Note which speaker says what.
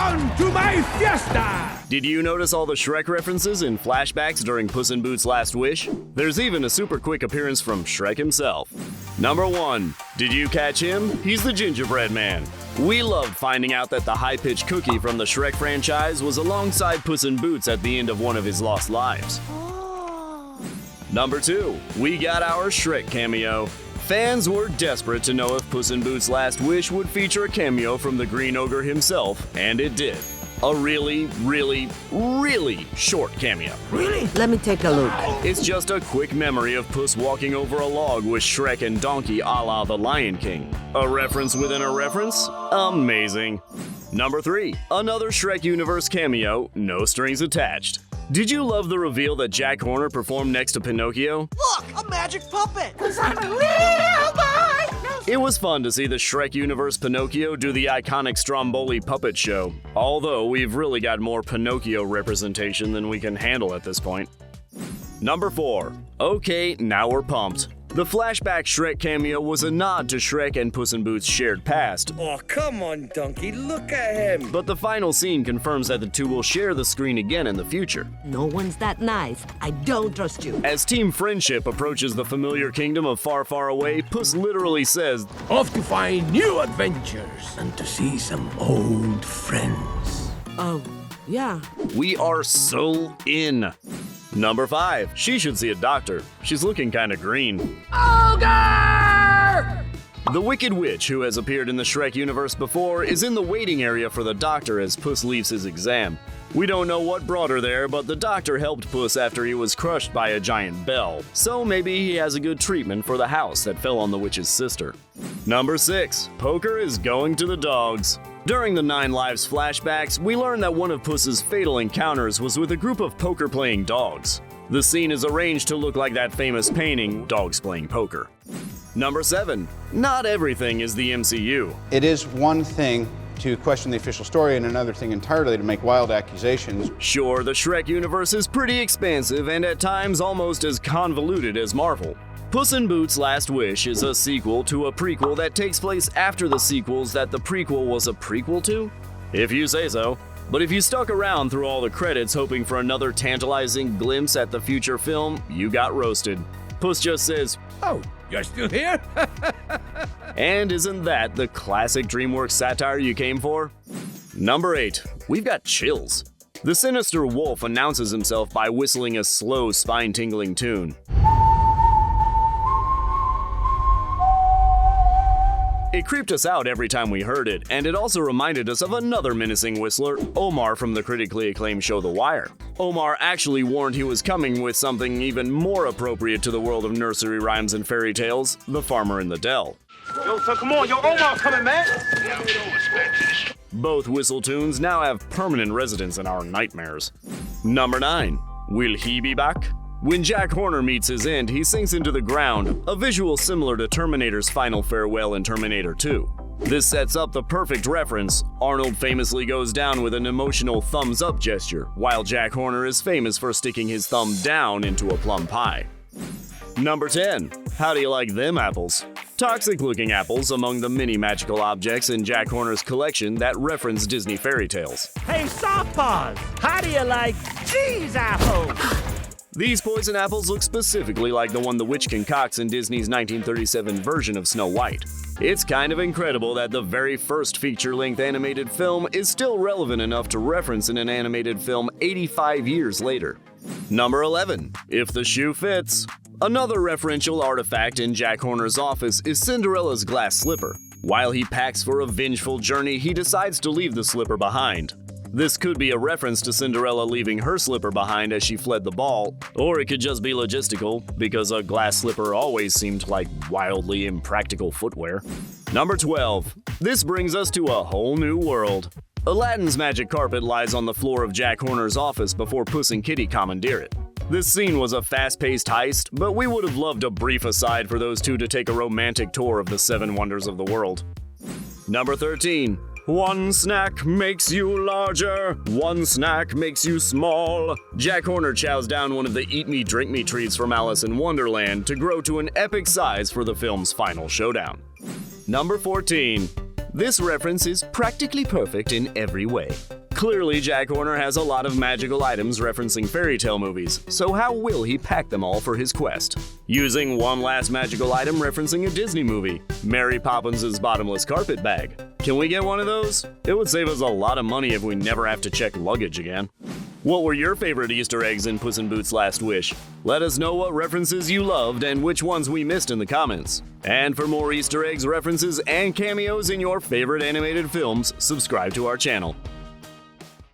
Speaker 1: Welcome to my fiesta!
Speaker 2: Did you notice all the Shrek references in flashbacks during Puss in Boots' Last Wish? There's even a super quick appearance from Shrek himself. Number 1. Did you catch him? He's the Gingerbread Man. We loved finding out that the high-pitched cookie from the Shrek franchise was alongside Puss in Boots at the end of one of his lost lives. Number 2. We got our Shrek cameo. Fans were desperate to know if Puss in Boots' Last Wish would feature a cameo from the Green Ogre himself, and it did. A really, really, really short cameo.
Speaker 1: Really?
Speaker 3: Let me take a look.
Speaker 2: It's just a quick memory of Puss walking over a log with Shrek and Donkey a la the Lion King. A reference within a reference? Amazing. Number 3. Another Shrek Universe cameo, no strings attached. Did you love the reveal that Jack Horner performed next to Pinocchio?
Speaker 4: Look, a magic puppet!
Speaker 1: 'Cause I'm a little boy!
Speaker 2: It was fun to see the Shrek Universe Pinocchio do the iconic Stromboli puppet show, although we've really got more Pinocchio representation than we can handle at this point. Number 4. Okay, now we're pumped. The flashback Shrek cameo was a nod to Shrek and Puss in Boots' shared past,
Speaker 5: Oh, come on, Donkey, look at him!
Speaker 2: but the final scene confirms that the two will share the screen again in the future.
Speaker 3: No one's that nice. I don't trust you.
Speaker 2: As Team Friendship approaches the familiar kingdom of Far, Far Away, Puss literally says,
Speaker 1: Off to find new adventures and to see some old friends.
Speaker 3: Oh, yeah.
Speaker 2: "We are so in." Number 5. She should see a doctor. She's looking kinda green.
Speaker 1: Ogre!
Speaker 2: The Wicked Witch, who has appeared in the Shrek universe before, is in the waiting area for the doctor as Puss leaves his exam. We don't know what brought her there, but the doctor helped Puss after he was crushed by a giant bell, so maybe he has a good treatment for the house that fell on the witch's sister. Number 6. Poker is going to the dogs. During the 9 Lives flashbacks, we learned that one of Puss's fatal encounters was with a group of poker-playing dogs. The scene is arranged to look like that famous painting, Dogs Playing Poker. Number 7. Not everything is the MCU.
Speaker 6: It is one thing to question the official story and another thing entirely to make wild accusations.
Speaker 2: Sure, the Shrek universe is pretty expansive and at times almost as convoluted as Marvel. Puss in Boots' Last Wish is a sequel to a prequel that takes place after the sequels that the prequel was a prequel to? If you say so. But if you stuck around through all the credits hoping for another tantalizing glimpse at the future film, you got roasted. Puss just says,
Speaker 1: Oh, you're still here?
Speaker 2: and isn't that the classic DreamWorks satire you came for? Number 8. We've got chills. The sinister wolf announces himself by whistling a slow, spine-tingling tune. It creeped us out every time we heard it, and it also reminded us of another menacing whistler, Omar from the critically acclaimed show The Wire. Omar actually warned he was coming with something even more appropriate to the world of nursery rhymes and fairy tales, The Farmer in the Dell.
Speaker 4: Yo, so come on, yo, Omar's coming, man!
Speaker 2: Both whistle tunes now have permanent residence in our nightmares. Number 9. Will he be back? When Jack Horner meets his end, he sinks into the ground, a visual similar to Terminator's final farewell in Terminator 2. This sets up the perfect reference. Arnold famously goes down with an emotional thumbs-up gesture, while Jack Horner is famous for sticking his thumb down into a plum pie. Number 10. How do you like them apples? Toxic-looking apples among the many magical objects in Jack Horner's collection that reference Disney fairy tales.
Speaker 7: Hey, Softpaws, how do you like cheese apples?
Speaker 2: These poison apples look specifically like the one the witch concocts in Disney's 1937 version of Snow White. It's kind of incredible that the very first feature-length animated film is still relevant enough to reference in an animated film 85 years later. Number 11. If the shoe fits. Another referential artifact in Jack Horner's office is Cinderella's glass slipper. While he packs for a vengeful journey, he decides to leave the slipper behind. This could be a reference to Cinderella leaving her slipper behind as she fled the ball, or it could just be logistical, because a glass slipper always seemed like wildly impractical footwear. Number 12. This brings us to a whole new world. Aladdin's magic carpet lies on the floor of Jack Horner's office before Puss and Kitty commandeer it. This scene was a fast-paced heist, but we would have loved a brief aside for those two to take a romantic tour of the 7 wonders of the world. Number 13. One snack makes you larger, one snack makes you small. Jack Horner chows down one of the eat me, drink me treats from Alice in Wonderland to grow to an epic size for the film's final showdown. Number 14. This reference is practically perfect in every way. Clearly, Jack Horner has a lot of magical items referencing fairy tale movies, so how will he pack them all for his quest? Using one last magical item referencing a Disney movie, Mary Poppins' bottomless carpet bag. Can we get one of those? It would save us a lot of money if we never have to check luggage again. What were your favorite Easter eggs in Puss in Boots' Last Wish? Let us know what references you loved and which ones we missed in the comments. And for more Easter eggs, references, and cameos in your favorite animated films, subscribe to our channel.